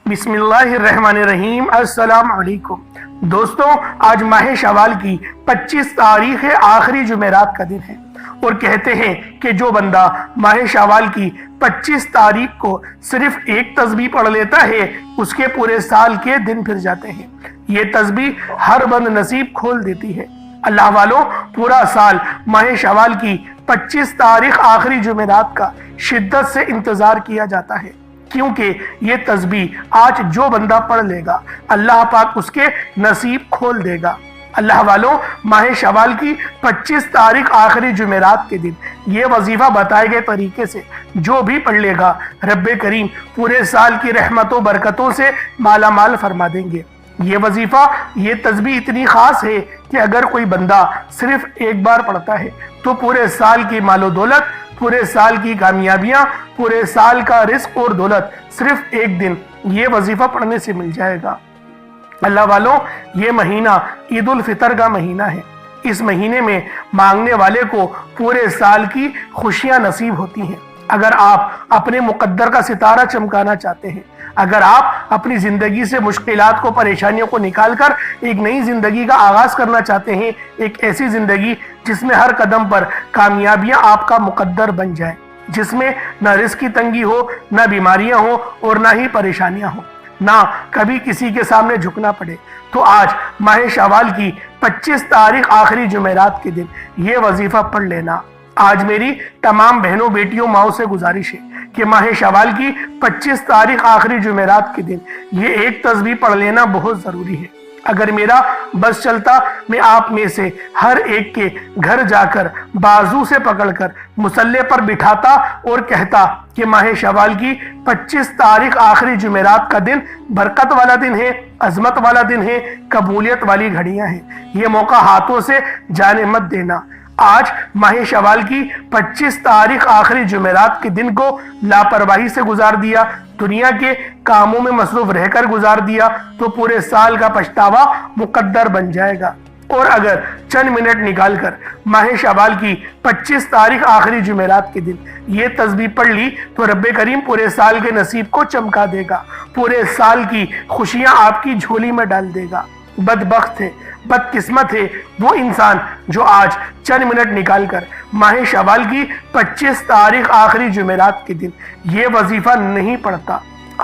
بسم اللہ الرحمن الرحیم۔ السلام علیکم دوستوں، آج ماہ شوال کی 25 تاریخ آخری جمعرات کا دن ہے اور کہتے ہیں کہ جو بندہ ماہ شوال کی 25 تاریخ کو صرف ایک تسبیح پڑھ لیتا ہے اس کے پورے سال کے دن پھر جاتے ہیں۔ یہ تسبیح ہر بند نصیب کھول دیتی ہے۔ اللہ والوں، پورا سال ماہ شوال کی 25 تاریخ آخری جمعرات کا شدت سے انتظار کیا جاتا ہے، کیونکہ یہ تسبیح آج جو بندہ پڑھ لے گا اللہ پاک اس کے نصیب کھول دے گا۔ اللہ والوں، ماہ شوال کی 25 تاریخ آخری جمعرات کے دن یہ وظیفہ بتائے گئے طریقے سے جو بھی پڑھ لے گا رب کریم پورے سال کی رحمت و برکتوں سے مالا مال فرما دیں گے۔ یہ وظیفہ، یہ تسبیح اتنی خاص ہے کہ اگر کوئی بندہ صرف ایک بار پڑھتا ہے تو پورے سال کی مال و دولت، پورے سال کی کامیابیاں، پورے سال کا رزق اور دولت صرف ایک دن یہ وظیفہ پڑھنے سے مل جائے گا۔ اللہ والوں، یہ مہینہ عید الفطر کا مہینہ ہے۔ اس مہینے میں مانگنے والے کو پورے سال کی خوشیاں نصیب ہوتی ہیں۔ اگر آپ اپنے مقدر کا ستارہ چمکانا چاہتے ہیں، اگر آپ اپنی زندگی سے مشکلات کو، پریشانیوں کو نکال کر ایک نئی زندگی کا آغاز کرنا چاہتے ہیں، ایک ایسی زندگی جس میں ہر قدم پر کامیابیاں آپ کا مقدر بن جائیں، جس میں نہ رزق کی تنگی ہو، نہ بیماریاں ہوں اور نہ ہی پریشانیاں ہوں، نہ کبھی کسی کے سامنے جھکنا پڑے، تو آج ماہ شوال کی 25 تاریخ آخری جمعرات کے دن یہ وظیفہ پڑھ لینا۔ آج میری تمام بہنوں، بیٹیوں، ماؤں سے گزارش ہے کہ ماہ شوال کی 25 تاریخ آخری جمعرات کے دن یہ ایک تسبیح پڑھ لینا بہت ضروری ہے۔ اگر میرا بس چلتا، میں آپ میں سے ہر ایک کے گھر جا کر بازو سے پکڑ کر مصلے پر بٹھاتا اور کہتا کہ ماہ شوال کی 25 تاریخ آخری جمعرات کا دن برکت والا دن ہے، عظمت والا دن ہے، قبولیت والی گھڑیاں ہیں، یہ موقع ہاتھوں سے جانے مت دینا۔ آج ماہ شوال کی 25 تاریخ آخری جمعرات کے دن کو لاپرواہی سے گزار دیا، دنیا کے کاموں میں مصروف رہ کر گزار دیا تو پورے سال کا پچھتاوا مقدر بن جائے گا۔ اور اگر چند منٹ نکال کر ماہ شوال کی 25 تاریخ آخری جمعرات کے دن یہ تسبیح پڑھ لی تو رب کریم پورے سال کے نصیب کو چمکا دے گا، پورے سال کی خوشیاں آپ کی جھولی میں ڈال دے گا۔ بدبخت ہے، بدقسمت ہے وہ انسان جو آج چند منٹ نکال کر ماہ شوال کی 25 تاریخ آخری جمعرات کے دن یہ وظیفہ نہیں پڑھتا۔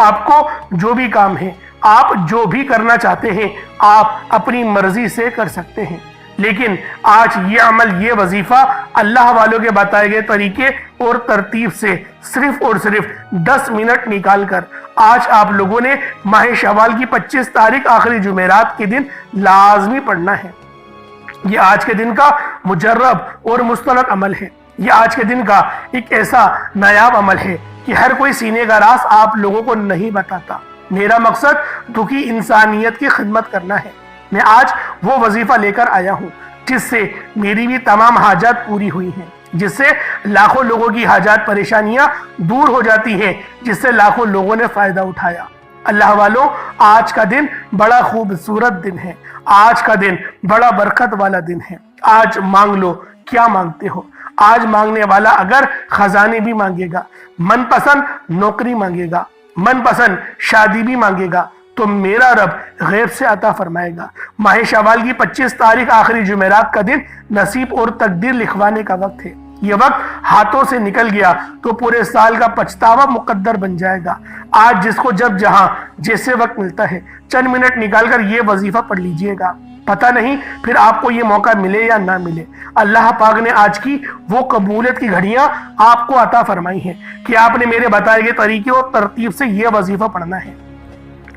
آپ کو جو بھی کام ہے، آپ جو بھی کرنا چاہتے ہیں، آپ اپنی مرضی سے کر سکتے ہیں، لیکن آج یہ عمل، یہ وظیفہ اللہ والوں کے بتائے گئے طریقے اور ترتیب سے صرف اور صرف 10 منٹ نکال کر آج آپ لوگوں نے ماہ شوال کی 25 تاریخ آخری جمعرات کے دن لازمی پڑھنا ہے۔ یہ آج کے دن کا مجرب اور مستند عمل ہے۔ یہ آج کے دن کا ایک ایسا نایاب عمل ہے کہ ہر کوئی سینے کا راز آپ لوگوں کو نہیں بتاتا۔ میرا مقصد دکھی انسانیت کی خدمت کرنا ہے۔ میں آج وہ وظیفہ لے کر آیا ہوں جس سے میری بھی تمام حاجات پوری ہوئی ہیں، جس سے لاکھوں لوگوں کی حاجات، پریشانیاں دور ہو جاتی ہیں، جس سے لاکھوں لوگوں نے فائدہ اٹھایا۔ اللہ والوں، آج کا دن بڑا خوبصورت دن ہے، آج کا دن بڑا برکت والا دن ہے۔ آج مانگ لو کیا مانگتے ہو۔ آج مانگنے والا اگر خزانے بھی مانگے گا، من پسند نوکری مانگے گا، من پسند شادی بھی مانگے گا تو میرا رب غیب سے عطا فرمائے گا۔ ماہ شوال کی 25 تاریخ آخری جمعرات کا دن نصیب اور تقدیر لکھوانے کا وقت ہے۔ یہ وقت ہاتھوں سے نکل گیا تو پورے سال کا پچھتاوا مقدر بن جائے گا۔ آج جس کو جب جہاں جیسے وقت ملتا ہے چند منٹ نکال کر یہ وظیفہ پڑھ لیجئے گا، پتہ نہیں پھر آپ کو یہ موقع ملے یا نہ ملے۔ اللہ پاک نے آج کی وہ قبولیت کی گھڑیاں آپ کو عطا فرمائی ہیں کہ آپ نے میرے بتائے گئے طریقے اور ترتیب سے یہ وظیفہ پڑھنا ہے۔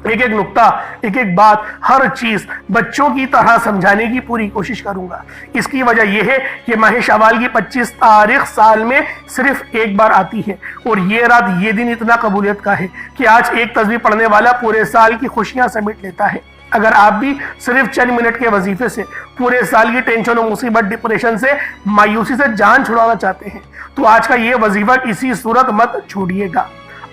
ایک ایک نقطہ، ایک ایک بات، ہر چیز بچوں کی طرح سمجھانے کی پوری کوشش کروں گا۔ اس کی وجہ یہ ہے کہ ماہ شوال کی 25 تاریخ سال میں صرف ایک بار آتی ہے اور یہ رات، یہ دن اتنا قبولیت کا ہے کہ آج ایک تسبیح پڑھنے والا پورے سال کی خوشیاں سمیٹ لیتا ہے۔ اگر آپ بھی صرف چند منٹ کے وظیفے سے پورے سال کی ٹینشن و مصیبت، ڈپریشن سے، مایوسی سے جان چھڑانا چاہتے ہیں تو آج کا یہ وظیفہ کسی صورت مت چھوڑیے گا۔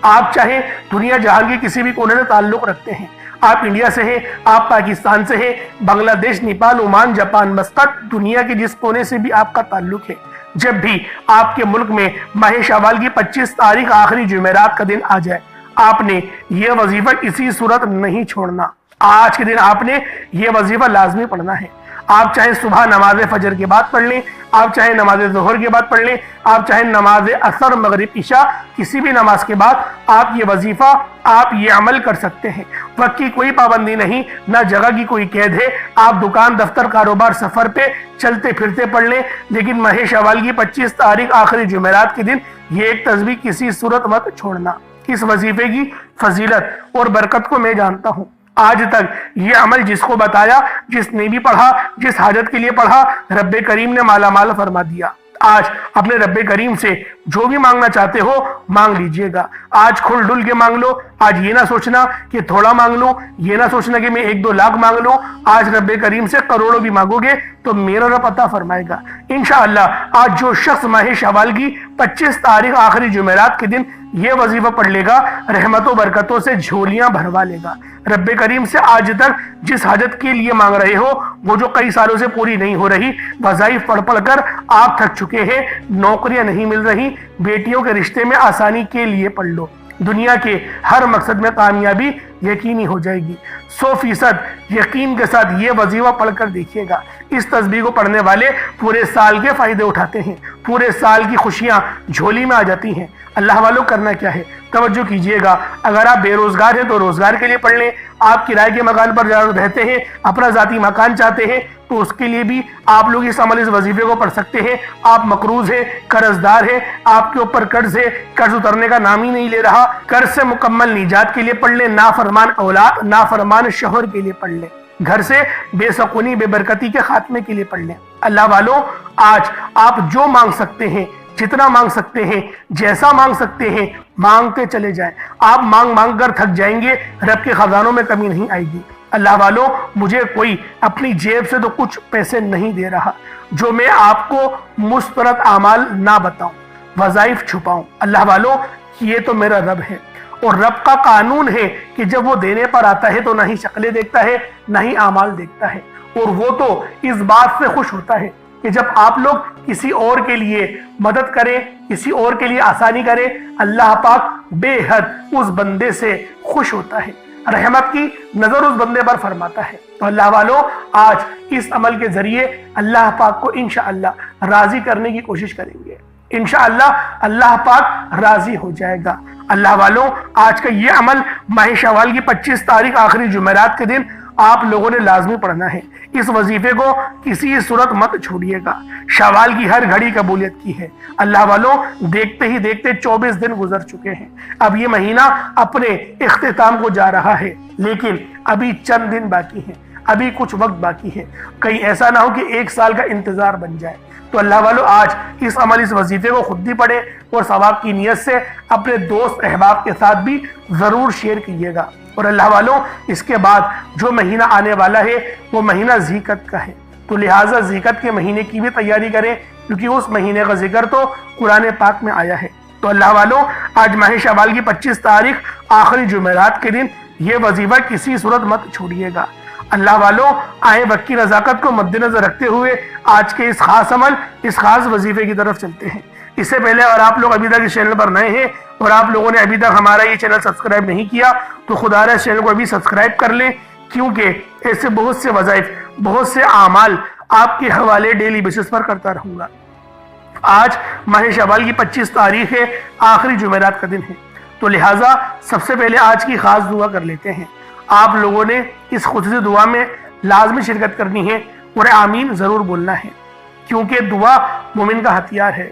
آپ چاہے دنیا جہان کے کسی بھی کونے سے تعلق رکھتے ہیں، آپ انڈیا سے ہیں، آپ پاکستان سے ہیں، بنگلہ دیش، نیپال، عمان، جاپان، مسقط، دنیا کے جس کونے سے بھی آپ کا تعلق ہے، جب بھی آپ کے ملک میں ماہ شوال کی 25 تاریخ آخری جمعرات کا دن آ جائے، آپ نے یہ وظیفہ کسی صورت نہیں چھوڑنا۔ آج کے دن آپ نے یہ وظیفہ لازمی پڑھنا ہے۔ آپ چاہے صبح نماز فجر کے بعد پڑھ لیں، آپ چاہے نماز ظہر کے بعد پڑھ لیں، آپ چاہے نماز عصر مغرب عشاء کسی بھی نماز کے بعد آپ یہ وظیفہ آپ یہ عمل کر سکتے ہیں۔ وقت کی کوئی پابندی نہیں، نہ جگہ کی کوئی قید ہے۔ آپ دکان دفتر کاروبار سفر پہ چلتے پھرتے پڑھ لیں، لیکن ماہ شوال کی 25 تاریخ آخری جمعرات کے دن یہ ایک تسبیح کسی صورت مت چھوڑنا۔ اس وظیفے کی فضیلت اور برکت کو میں جانتا ہوں۔ آج تک یہ عمل جس کو بتایا، جس نے بھی پڑھا، جس حاجت کے لیے پڑھا، رب کریم نے مالا مال فرما دیا۔ آج اپنے رب کریم سے جو بھی مانگنا چاہتے ہو مانگ لیجئے گا۔ آج کھل ڈل کے مانگ لو۔ آج یہ نہ سوچنا کہ تھوڑا مانگ لوں، یہ نہ سوچنا کہ میں 1-2 لاکھ مانگ لوں۔ آج رب کریم سے کروڑوں بھی مانگو گے تو میرا رب عطا فرمائے گا انشاءاللہ۔ آج جو شخص ماہ شوال کی 25 تاریخ آخری جمعرات کے دن یہ وظیفہ پڑھ لے گا، رحمت و برکتوں سے جھولیاں بھروا لے گا۔ رب کریم سے آج تک جس حاجت کے لیے مانگ رہے ہو، وہ جو کئی سالوں سے پوری نہیں ہو رہی، وظائف پڑھ پڑھ کر آپ تھک چکے ہیں، نوکریاں نہیں مل رہی، بیٹیوں کے رشتے میں آسانی کے لیے پڑھ لو۔ دنیا کے ہر مقصد میں کامیابی یقینی ہو جائے گی۔ 100% یقین کے ساتھ یہ وظیفہ پڑھ کر دیکھیے گا۔ اس تسبیح کو پڑھنے والے پورے سال کے فائدے اٹھاتے ہیں، پورے سال کی خوشیاں جھولی میں آ جاتی ہیں۔ اللہ والوں کرنا کیا ہے، توجہ کیجئے گا۔ اگر آپ بے روزگار ہیں تو روزگار کے لیے پڑھ لیں۔ آپ کرائے کے مکان پر رہتے ہیں، اپنا ذاتی مکان چاہتے ہیں تو اس کے لیے بھی آپ لوگ اس وظیفے کو پڑھ سکتے ہیں۔ آپ مقروض ہیں، قرض دار ہیں، آپ کے اوپر قرض ہے، قرض اترنے کا نام ہی نہیں لے رہا، قرض سے مکمل نجات کے لیے پڑھ لیں۔ نافرمان اولاد، نافرمان شوہر کے لیے پڑھ لیں۔ گھر سے بے سکونی بے برکتی کے خاتمے کے لیے پڑھ لیں۔ اللہ والوں، آج آپ جو مانگ سکتے ہیں، جتنا مانگ سکتے ہیں، جیسا مانگ سکتے ہیں، مانگتے چلے جائیں۔ آپ مانگ مانگ کر تھک جائیں گے، رب کے خزانوں میں کمی نہیں آئے گی۔ اللہ والوں، مجھے کوئی اپنی جیب سے تو کچھ پیسے نہیں دے رہا جو میں آپ کو مسترد اعمال نہ بتاؤں، وظائف چھپاؤں۔ اللہ والوں، یہ تو میرا رب ہے، اور رب کا قانون ہے کہ جب وہ دینے پر آتا ہے تو نہ ہی شکلیں دیکھتا ہے، نہ ہی اعمال دیکھتا ہے، اور وہ تو اس بات سے خوش ہوتا ہے کہ جب آپ لوگ کسی اور کے لیے مدد کریں، کسی اور کے لیے آسانی کریں، اللہ پاک بے حد اس بندے سے خوش ہوتا ہے، رحمت کی نظر اس بندے پر فرماتا ہے۔ تو اللہ والوں، آج اس عمل کے ذریعے اللہ پاک کو انشاءاللہ راضی کرنے کی کوشش کریں گے۔ انشاءاللہ اللہ پاک راضی ہو جائے گا۔ اللہ والوں، آج کا یہ عمل ماہ شوال کی 25 تاریخ آخری جمعرات کے دن آپ لوگوں نے لازمی پڑھنا ہے۔ اس وظیفے کو کسی صورت مت چھوڑیے گا۔ شوال کی ہر گھڑی قبولیت کی ہے۔ اللہ والوں، دیکھتے ہی دیکھتے 24 دن گزر چکے ہیں۔ اب یہ مہینہ اپنے اختتام کو جا رہا ہے، لیکن ابھی چند دن باقی ہیں، ابھی کچھ وقت باقی ہے۔ کہیں ایسا نہ ہو کہ 1 سال کا انتظار بن جائے۔ تو اللہ والوں، آج اس عمل اس وظیفے کو خود بھی پڑھیں اور ثواب کی نیت سے اپنے دوست احباب کے ساتھ بھی ضرور شیئر کیجیے گا۔ اور اللہ والوں، اس کے بعد جو مہینہ آنے والا ہے وہ مہینہ ذی قعدہ کا ہے، تو لہٰذا ذی قعدہ کے مہینے کی بھی تیاری کریں، کیونکہ اس مہینے کا ذکر تو قرآن پاک میں آیا ہے۔ تو اللہ والوں، آج ماہ شوال کی 25 تاریخ آخری جمعرات کے دن یہ وظیفہ کسی صورت مت چھوڑیے گا۔ اللہ والوں، آئے وقت کی نزاکت کو مد نظر رکھتے ہوئے آج کے اس خاص عمل، اس خاص وظیفے کی طرف چلتے ہیں۔ اس سے پہلے اگر آپ لوگ ابھی تک اس چینل پر نئے ہیں اور آپ لوگوں نے ابھی تک ہمارا یہ چینل سبسکرائب نہیں کیا تو خدا را اس چینل کو ابھی سبسکرائب کر لیں، کیونکہ ایسے بہت سے وظائف، بہت سے اعمال آپ کے حوالے ڈیلی بیسس پر کرتا رہوں گا۔ آج ماہ شوال کی 25 تاریخ ہے، آخری جمعرات کا دن ہے، تو لہٰذا سب سے پہلے آج کی خاص دعا کر لیتے ہیں۔ آپ لوگوں نے اس خصوصی دعا میں لازمی شرکت کرنی ہے اور آمین ضرور بولنا ہے، کیونکہ دعا مومن کا ہتھیار ہے۔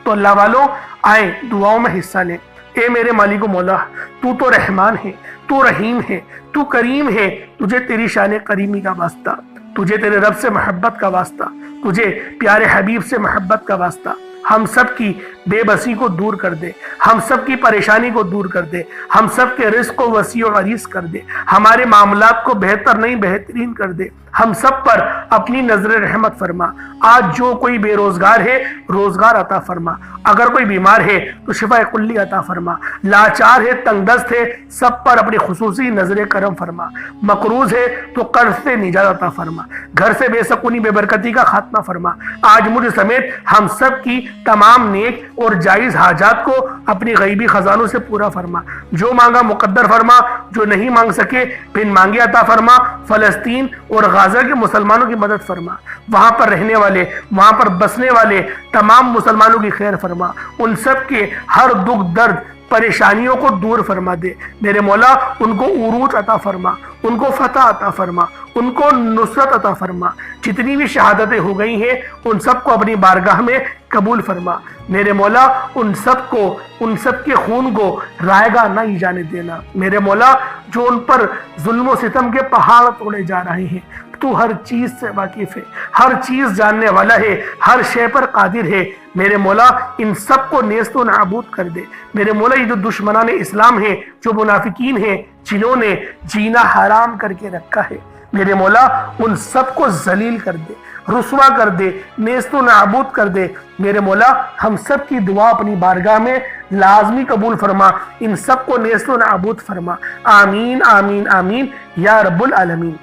تو اللہ والوں، آئیں دعاؤں میں حصہ لیں۔ اے میرے مالک و مولا، تو تو رحمان ہے، تو رحیم ہے، تو کریم ہے، تجھے تیری شان کریمی کا واسطہ، تجھے تیرے رب سے محبت کا واسطہ، تجھے پیارے حبیب سے محبت کا واسطہ۔ ہم سب کی بے بسی کو دور کر دے، ہم سب کی پریشانی کو دور کر دے، ہم سب کے رزق کو وسیع و عریض کر دے، ہمارے معاملات کو بہتر نہیں بہترین کر دے، ہم سب پر اپنی نظر رحمت فرما۔ آج جو کوئی بے روزگار ہے روزگار عطا فرما، اگر کوئی بیمار ہے تو شفا کلی عطا فرما، لاچار ہے تنگ دست ہے سب پر اپنی خصوصی نظر کرم فرما، مقروض ہے تو قرض سے نجات عطا فرما، گھر سے بے سکونی بے برکتی کا خاتمہ فرما۔ آج مجھ سمیت ہم سب کی تمام نیک اور جائز حاجات کو اپنی غیبی خزانوں سے پورا فرما، جو مانگا مقدر فرما، جو نہیں مانگ سکے بن مانگے عطا فرما۔ فلسطین اور غزہ کے مسلمانوں کی مدد فرما، وہاں پر رہنے والے وہاں پر بسنے والے تمام مسلمانوں کی خیر فرما، ان سب کے ہر دکھ درد پریشانیوں کو دور فرما دے میرے مولا، ان کو عروج عطا فرما، ان کو فتح عطا فرما، ان کو نصرت عطا فرما۔ جتنی بھی شہادتیں ہو گئی ہیں ان سب کو اپنی بارگاہ میں قبول فرما میرے مولا، ان سب کے خون کو رائے گاہ نہ ہی جانے دینا میرے مولا۔ جو ان پر ظلم و ستم کے پہاڑ توڑے جا رہے ہیں، تو ہر چیز سے واقف ہے، ہر چیز جاننے والا ہے، ہر شے پر قادر ہے میرے مولا، ان سب کو نیست و نابود کر دے میرے مولا۔ یہ جو دشمنان اسلام ہیں، جو منافقین ہیں، جنہوں نے جینا حرام کر کے رکھا ہے میرے مولا، ان سب کو ذلیل کر دے، رسوا کر دے، نیست و نابود کر دے میرے مولا۔ ہم سب کی دعا اپنی بارگاہ میں لازمی قبول فرما، ان سب کو نیست و نابود فرما، آمین آمین آمین یا رب العالمین۔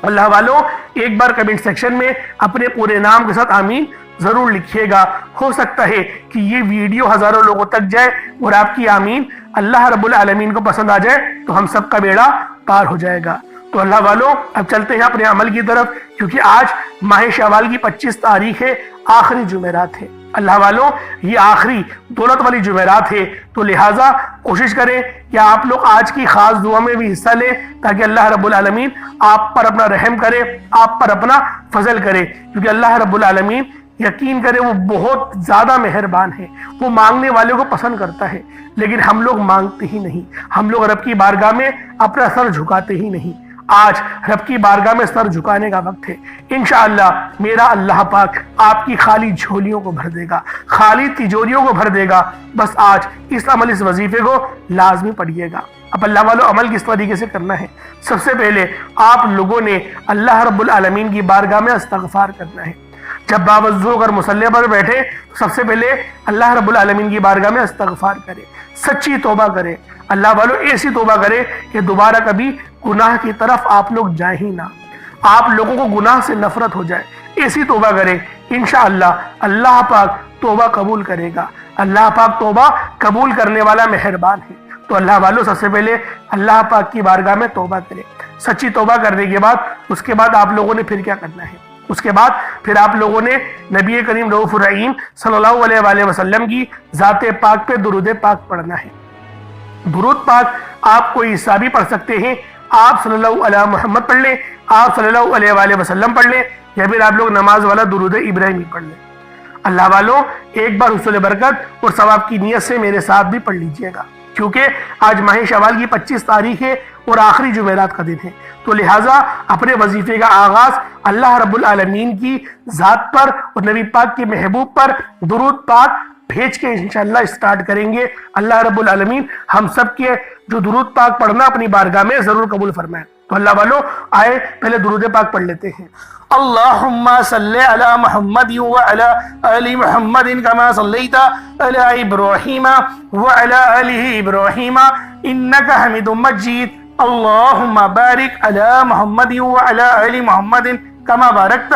اللہ والوں، ایک بار کمنٹ سیکشن میں اپنے پورے نام کے ساتھ آمین ضرور لکھیے گا، ہو سکتا ہے کہ یہ ویڈیو ہزاروں لوگوں تک جائے اور آپ کی آمین اللہ رب العالمین کو پسند آ جائے تو ہم سب کا بیڑا پار ہو جائے گا۔ تو اللہ والوں، اب چلتے ہیں اپنے عمل کی طرف، کیونکہ آج ماہ شوال کی 25 تاریخ ہے، آخری جمعرات ہے۔ اللہ والوں، یہ آخری دولت والی جمعرات ہے، تو لہٰذا کوشش کریں کہ آپ لوگ آج کی خاص دعا میں بھی حصہ لیں، تاکہ اللہ رب العالمین آپ پر اپنا رحم کرے، آپ پر اپنا فضل کرے، کیونکہ اللہ رب العالمین یقین کرے وہ بہت زیادہ مہربان ہے، وہ مانگنے والے کو پسند کرتا ہے، لیکن ہم لوگ مانگتے ہی نہیں، ہم لوگ رب کی بارگاہ میں اپنا سر جھکاتے ہی نہیں۔ آج رب کی بارگاہ میں سر جھکانے کا وقت ہے، انشاءاللہ میرا اللہ پاک آپ کی خالی جھولیوں کو بھر دے گا، خالی تجوریوں کو بھر دے گا۔ بس آج اس عمل، اس وظیفے کو لازمی پڑھیے گا۔ اب اللہ والوں، عمل کس طریقے سے کرنا ہے؟ سب سے پہلے آپ لوگوں نے اللہ رب العالمین کی بارگاہ میں استغفار کرنا ہے۔ جب باوضو اگر مصلی پر بیٹھے تو سب سے پہلے اللہ رب العالمین کی بارگاہ میں استغفار کرے، سچی توبہ کرے۔ اللہ والوں، ایسی توبہ کرے کہ دوبارہ کبھی گناہ کی طرف آپ لوگ جائیں ہی نہ، آپ لوگوں کو گناہ سے نفرت ہو جائے، ایسی توبہ کرے۔ انشاءاللہ اللہ پاک توبہ قبول کرے گا، اللہ پاک توبہ قبول کرنے والا مہربان ہے۔ تو اللہ والوں، سب سے پہلے اللہ پاک کی بارگاہ میں توبہ کرے۔ سچی توبہ کرنے کے بعد اس کے بعد آپ لوگوں نے پھر کیا کرنا ہے؟ اس کے بعد پھر آپ لوگوں نے نبی کریم رؤوف الرحیم صلی اللہ علیہ وآلہ وسلم کی ذات پاک پہ درود پاک پڑھنا ہے۔ درود پاک آپ کوئی حصہ بھی پڑھ سکتے ہیں، آپ صلی اللہ علیہ محمد پڑھ لیں، آپ صلی اللہ علیہ وآلہ وسلم پڑھ لیں، یا پھر آپ لوگ نماز والا درود ابراہیمی پڑھ لیں۔ اللہ والوں، ایک بار حصول برکت اور ثواب کی نیت سے میرے ساتھ بھی پڑھ لیجئے گا، کیونکہ آج ماہ شوال کی 25 تاریخ ہے اور آخری جمعرات کا دن ہے، تو لہٰذا اپنے وظیفے کا آغاز اللہ رب العالمین کی ذات پر اور نبی پاک کے محبوب پر درود پاک بھیج کے انشاءاللہ اسٹارٹ کریں گے۔ اللہ رب العالمین ہم سب کے جو درود پاک پڑھنا اپنی بارگاہ میں ضرور قبول فرمائے۔ تو اللہ والوں، آئے پہلے درود پاک پڑھ لیتے ہیں۔ اللہم صلی علی محمد وعلی آل محمد کما صلیت علی ابراہیم وعلی آل ابراہیم انک حمید مجید۔ اللہم بارک علی محمد وعلی آل محمد کما بارکت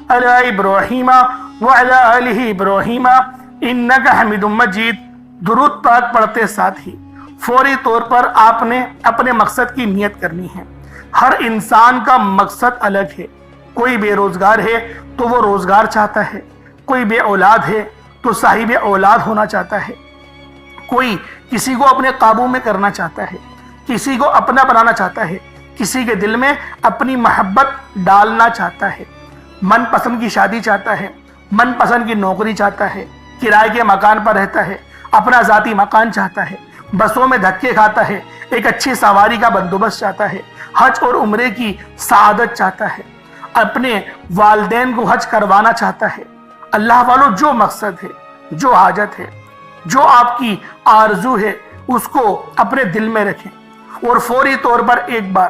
علی ابراہیم وعلی آل ابراہیم انک حمید مجید۔ درود پاک پڑھتے ساتھ ہی فوری طور پر آپ نے اپنے مقصد کی نیت کرنی ہے۔ ہر انسان کا مقصد الگ ہے، کوئی بے روزگار ہے تو وہ روزگار چاہتا ہے، کوئی بے اولاد ہے تو صاحب اولاد ہونا چاہتا ہے، کوئی کسی کو اپنے قابو میں کرنا چاہتا ہے، کسی کو اپنا بنانا چاہتا ہے، کسی کے دل میں اپنی محبت ڈالنا چاہتا ہے، من پسند کی شادی چاہتا ہے، من پسند کی نوکری چاہتا ہے، کرائے کے مکان پر رہتا ہے، اپنا ذاتی مکان چاہتا ہے، بسوں میں دھکے کھاتا ہے، ایک اچھی سواری کا بندوبست چاہتا ہے، حج اور عمرے کی سعادت چاہتا ہے، اپنے والدین کو حج کروانا چاہتا ہے۔ اللہ والوں، جو مقصد ہے، جو حاجت ہے، جو آپ کی آرزو ہے، اس کو اپنے دل میں رکھیں اور فوری طور پر ایک بار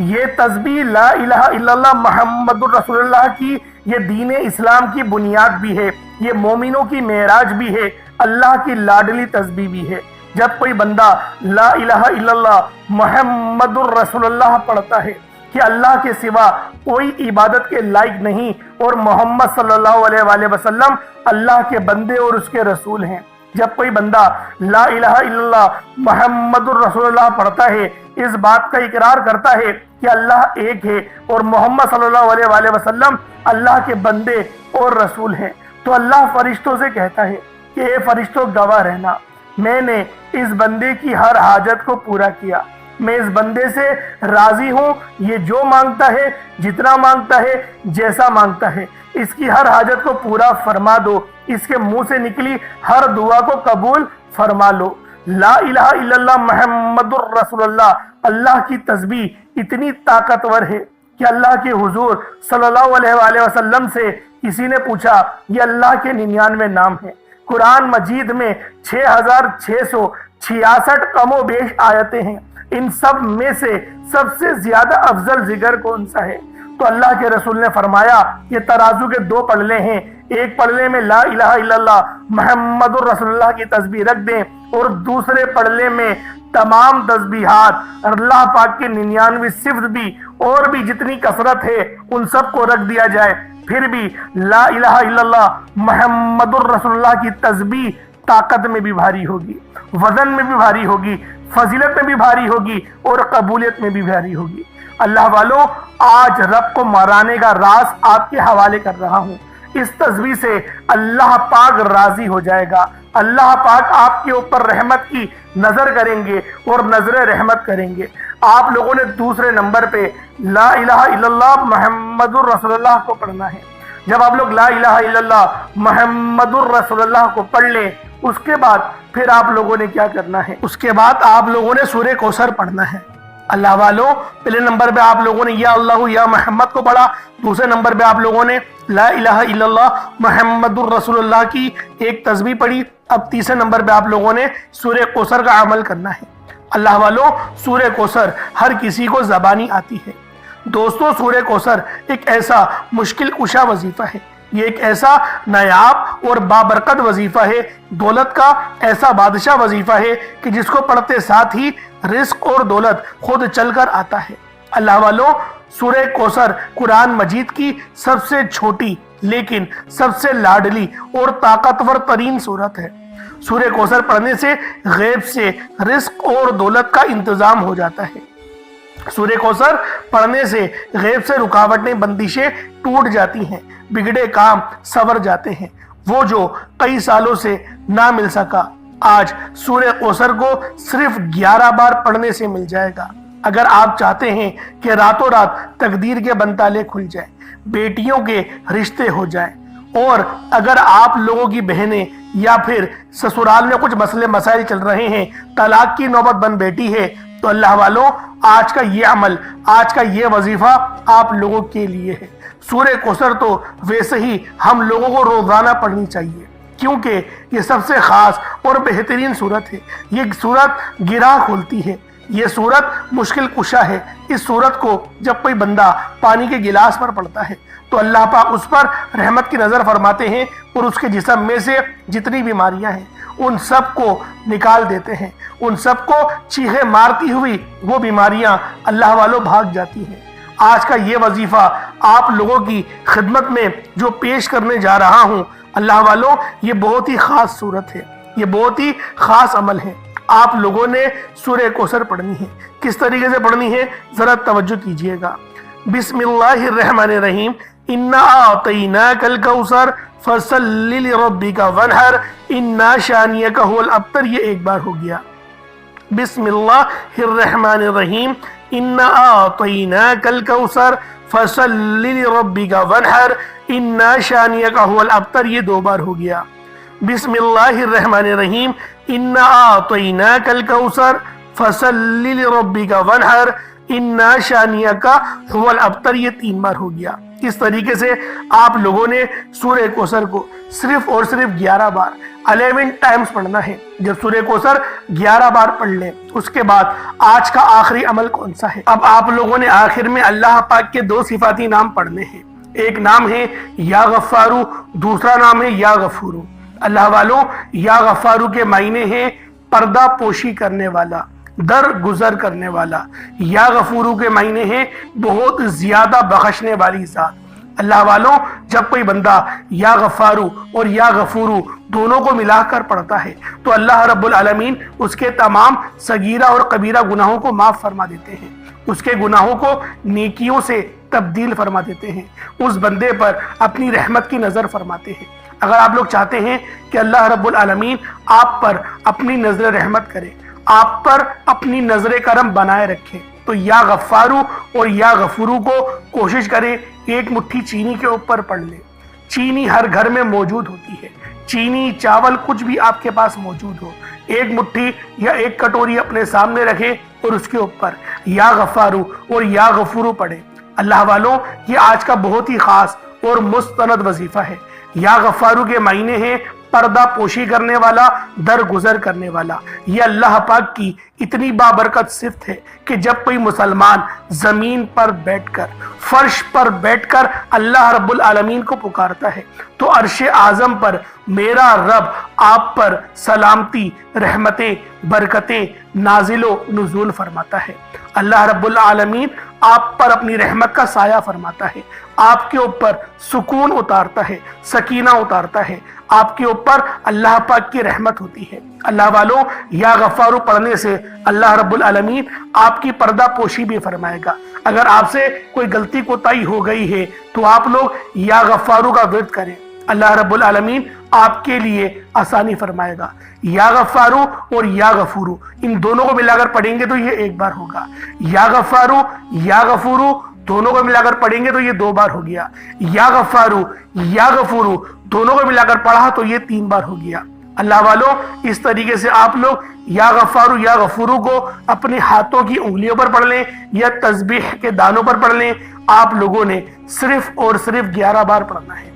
یہ تسبیح لا الہ الا اللہ محمد الرسول اللہ کی یہ دین اسلام کی بنیاد بھی ہے، یہ مومنوں کی معراج بھی ہے، اللہ کی لاڈلی تسبیح بھی ہے۔ جب کوئی بندہ لا الہ الا اللہ محمد الرسول اللہ پڑھتا ہے کہ اللہ کے سوا کوئی عبادت کے لائق نہیں اور محمد صلی اللہ علیہ وآلہ وسلم اللہ کے بندے اور اس کے رسول ہیں، جب کوئی بندہ لا الہ الا اللہ محمد الرسول اللہ پڑھتا ہے، اس بات کا اقرار کرتا ہے کہ اللہ ایک ہے اور محمد صلی اللہ علیہ وآلہ وسلم اللہ کے بندے اور رسول ہیں، تو اللہ فرشتوں سے کہتا ہے کہ اے فرشتوں گواہ رہنا، میں نے اس بندے کی ہر حاجت کو پورا کیا، میں اس بندے سے راضی ہوں، یہ جو مانگتا ہے، جتنا مانگتا ہے، جیسا مانگتا ہے، اس کی ہر حاجت کو پورا فرما دو، اس کے منہ سے نکلی ہر دعا کو قبول فرما لو۔ لا الہ الا اللہ محمد الرسول اللہ، اللہ کی تسبیح اتنی طاقتور ہے کہ اللہ کے حضور صلی اللہ علیہ وآلہ وسلم سے کسی نے پوچھا، یہ اللہ کے 99 نام ہیں، قرآن مجید میں 6666 کم و بیش آیتیں ہیں، ان سب میں سے سب سے زیادہ افضل ذکر کون سا ہے؟ تو اللہ کے رسول نے فرمایا یہ ترازو کے 2 پلڑے ہیں، ایک پلڑے میں لا الہ الا اللہ محمد الرسول اللہ کی تسبیح رکھ دیں اور دوسرے پلڑے میں تمام تسبیحات اللہ پاک کے 99 صفت بھی اور بھی جتنی کثرت ہے ان سب کو رکھ دیا جائے، پھر بھی لا الہ الا اللہ محمد الرسول اللہ کی تسبیح طاقت میں بھی بھاری ہوگی، وزن میں بھی بھاری ہوگی، فضیلت میں بھی بھاری ہوگی اور قبولیت میں بھی بھاری ہوگی۔ اللہ والوں، آج رب کو مرانے کا راز آپ کے حوالے کر رہا ہوں، اس تسبیح سے اللہ پاک راضی ہو جائے گا، اللہ پاک آپ کے اوپر رحمت کی نظر کریں گے اور نظر رحمت کریں گے۔ آپ لوگوں نے دوسرے نمبر پہ لا الہ الا اللہ محمد الرسول اللہ کو پڑھنا ہے۔ جب آپ لوگ لا الہ الا اللہ محمد الرسول اللہ کو پڑھ لیں، اس کے بعد پھر آپ لوگوں نے کیا کرنا ہے؟ اس کے بعد آپ لوگوں نے سورہ کوثر پڑھنا ہے۔ اللہ والوں، پہلے نمبر پہ آپ لوگوں نے یا اللہ یا محمد کو پڑھا، دوسرے نمبر پہ آپ لوگوں نے لا الہ الا اللہ محمد الرسول اللہ کی ایک تسبیح پڑھی، اب تیسرے نمبر پہ آپ لوگوں نے سورہ کوثر کا عمل کرنا ہے۔ اللہ والوں، سورہ کوثر ہر کسی کو زبانی آتی ہے۔ دوستو، سورہ کوثر ایک ایسا مشکل کشا وظیفہ ہے، یہ ایک ایسا نایاب اور بابرکت وظیفہ ہے، دولت کا ایسا بادشاہ وظیفہ ہے کہ جس کو پڑھتے ساتھ ہی رزق اور دولت خود چل کر آتا ہے۔ اللہ والوں، سورہ کوثر قرآن مجید کی سب سے چھوٹی لیکن سب سے لاڈلی اور طاقتور ترین سورت ہے۔ سورہ کوثر پڑھنے سے غیب سے رزق اور دولت کا انتظام ہو جاتا ہے۔ سورہ کوثر پڑھنے سے غیب سے رکاوٹیں، بندشیں ٹوٹ جاتی ہیں، بگڑے کام سنور جاتے ہیں، وہ جو کئی سالوں سے نہ مل سکا آج سورہ کوثر کو صرف 11 بار پڑھنے سے مل جائے گا۔ اگر آپ چاہتے ہیں کہ راتوں رات تقدیر کے بنتالے کھل جائیں، بیٹیوں کے رشتے ہو جائیں، اور اگر آپ لوگوں کی بہنیں یا پھر سسرال میں کچھ مسئلے مسائل چل رہے ہیں، طلاق کی نوبت بن بیٹھی ہے، تو اللہ والوں، آج کا یہ عمل، آج کا یہ وظیفہ آپ لوگوں کے لیے ہے۔ سورہ کوثر تو ویسے ہی ہم لوگوں کو روزانہ پڑھنی چاہیے، کیونکہ یہ سب سے خاص اور بہترین سورت ہے۔ یہ سورت گرہ کھولتی ہے، یہ سورت مشکل کشا ہے۔ اس سورت کو جب کوئی بندہ پانی کے گلاس پر پڑھتا ہے تو اللہ پاک اس پر رحمت کی نظر فرماتے ہیں اور اس کے جسم میں سے جتنی بیماریاں ہیں ان سب کو نکال دیتے ہیں، ان سب کو چیخیں مارتی ہوئی وہ بیماریاں اللہ والوں بھاگ جاتی ہیں۔ آج کا یہ وظیفہ آپ لوگوں کی خدمت میں جو پیش کرنے جا رہا ہوں، اللہ والوں، یہ بہت ہی خاص صورت ہے، یہ بہت ہی خاص عمل ہے۔ آپ لوگوں نے سورہ کوثر پڑھنی ہے۔ کس طریقے سے پڑھنی ہے ذرا توجہ کیجئے گا۔ بسم اللہ الرحمن الرحیم، انا اعطیناک الکوثر فصلی لربک وانحر انا شانئک هو الابتر، یہ ایک بار ہو گیا۔ بسم اللہ الرحمن الرحیم، انا اعطیناک الکوثر فصلی لربک وانحر انا شانئک هو الابتر، یہ 2 بار ہو گیا۔ بسم اللہ الرحمن الرحیم، انا اعطیناک الکوثر فصلی لربک وانحر انا شانئک هو الابتر، یہ 3 بار ہو گیا۔ اس طریقے سے آپ لوگوں نے سورہ کوثر کو صرف اور صرف 11 بار 11 ٹائمز پڑھنا ہے۔ جب سورہ کوثر 11 بار پڑھ لیں اس کے بعد آج کا آخری عمل کون سا ہے؟ اب آپ لوگوں نے آخر میں اللہ پاک کے 2 صفاتی نام پڑھنے ہیں۔ ایک نام ہے یا غفارو، دوسرا نام ہے یا غفورو۔ اللہ والوں، یا غفارو کے معنی ہیں پردہ پوشی کرنے والا، درگزر کرنے والا۔ یا غفورو کے معنی ہیں بہت زیادہ بخشنے والی ذات۔ اللہ والوں، جب کوئی بندہ یا غفارو اور یا غفورو دونوں کو ملا کر پڑھتا ہے تو اللہ رب العالمین اس کے تمام صغیرہ اور کبیرہ گناہوں کو معاف فرما دیتے ہیں، اس کے گناہوں کو نیکیوں سے تبدیل فرما دیتے ہیں، اس بندے پر اپنی رحمت کی نظر فرماتے ہیں۔ اگر آپ لوگ چاہتے ہیں کہ اللہ رب العالمین آپ پر اپنی نظر رحمت کرے، آپ پر اپنی نظر کرم بنائے رکھے، تو یا غفارو اور یا غفورو کو کوشش کریں ایک مٹھی چینی کے اوپر پڑھ لیں۔ چینی ہر گھر میں موجود ہوتی ہے، چینی، چاول، کچھ بھی آپ کے پاس موجود ہو، ایک مٹھی یا ایک کٹوری اپنے سامنے رکھیں اور اس کے اوپر یا غفارو اور یا غفورو پڑھیں۔ اللہ والوں، یہ آج کا بہت ہی خاص اور مستند وظیفہ ہے۔ یا غفارو کے معنی ہیں پردہ پوشی کرنے والا، درگزر کرنے والا۔ یہ اللہ پاک کی اتنی بابرکت صفت ہے کہ جب کوئی مسلمان زمین پر بیٹھ کر، فرش پر بیٹھ کر اللہ رب العالمین کو پکارتا ہے تو عرش اعظم پر میرا رب آپ پر سلامتی، رحمتیں، برکتیں نازل و نزول فرماتا ہے۔ اللہ رب العالمین آپ پر اپنی رحمت کا سایہ فرماتا ہے، آپ کے اوپر سکون اتارتا ہے، سکینہ اتارتا ہے، آپ کے اوپر اللہ پاک کی رحمت ہوتی ہے۔ اللہ والوں، یا غفارو پڑھنے سے اللہ رب العالمین آپ کی پردہ پوشی بھی فرمائے گا۔ اگر آپ سے کوئی غلطی کوتاہی ہو گئی ہے تو آپ لوگ یا غفارو کا ورد کریں، اللہ رب العالمین آپ کے لیے آسانی فرمائے گا۔ یا غفارو اور یا غفورو ان دونوں کو ملا کر پڑھیں گے تو یہ ایک بار ہوگا، یا غفارو یا غفورو دونوں کو ملا کر پڑھیں گے تو یہ 2 بار ہو گیا، یا غفارو یا غفورو دونوں کو ملا کر پڑھا تو یہ 3 بار ہو گیا۔ اللہ والوں، اس طریقے سے آپ لوگ یا غفارو یا غفورو کو اپنے ہاتھوں کی انگلیوں پر پڑھ لیں یا تسبیح کے دانوں پر پڑھ لیں۔ آپ لوگوں نے صرف اور صرف 11 بار پڑھنا ہے،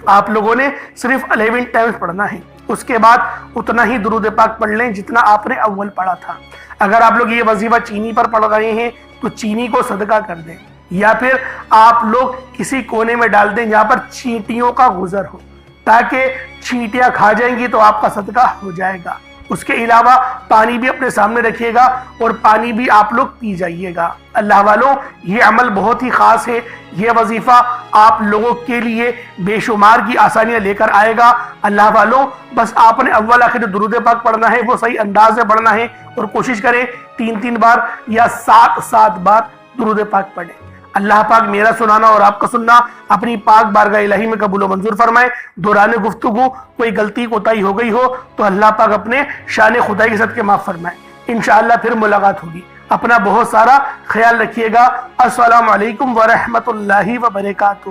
آپ لوگوں نے صرف 11 ٹائمز پڑھنا ہے۔ اس کے بعد اتنا ہی درود پاک پڑھ لیں جتنا آپ نے اول پڑھا تھا۔ اگر آپ لوگ یہ وظیفہ چینی پر پڑھ رہے ہیں تو چینی کو صدقہ کر دیں، یا پھر آپ لوگ کسی کونے میں ڈال دیں جہاں پر چینٹیوں کا گزر ہو، تاکہ چینٹیاں کھا جائیں گی تو آپ کا صدقہ ہو جائے گا۔ اس کے علاوہ پانی بھی اپنے سامنے رکھیے گا اور پانی بھی آپ لوگ پی جائیے گا۔ اللہ والوں، یہ عمل بہت ہی خاص ہے، یہ وظیفہ آپ لوگوں کے لیے بے شمار کی آسانیاں لے کر آئے گا۔ اللہ والوں، بس آپ نے اول آخر درود پاک پڑھنا ہے، وہ صحیح انداز سے پڑھنا ہے اور کوشش کریں 3 بار یا 7 بار درود پاک پڑھیں۔ اللہ پاک میرا سنانا اور آپ کا سننا اپنی پاک بارگاہ الہی میں قبول و منظور فرمائے۔ دوران گفتگو کوئی غلطی کوتاہی ہو گئی ہو تو اللہ پاک اپنے شان خدائی کے صدقے معاف فرمائے۔ انشاءاللہ پھر ملاقات ہوگی۔ اپنا بہت سارا خیال رکھیے گا۔ السلام علیکم ورحمۃ اللہ وبرکاتہ۔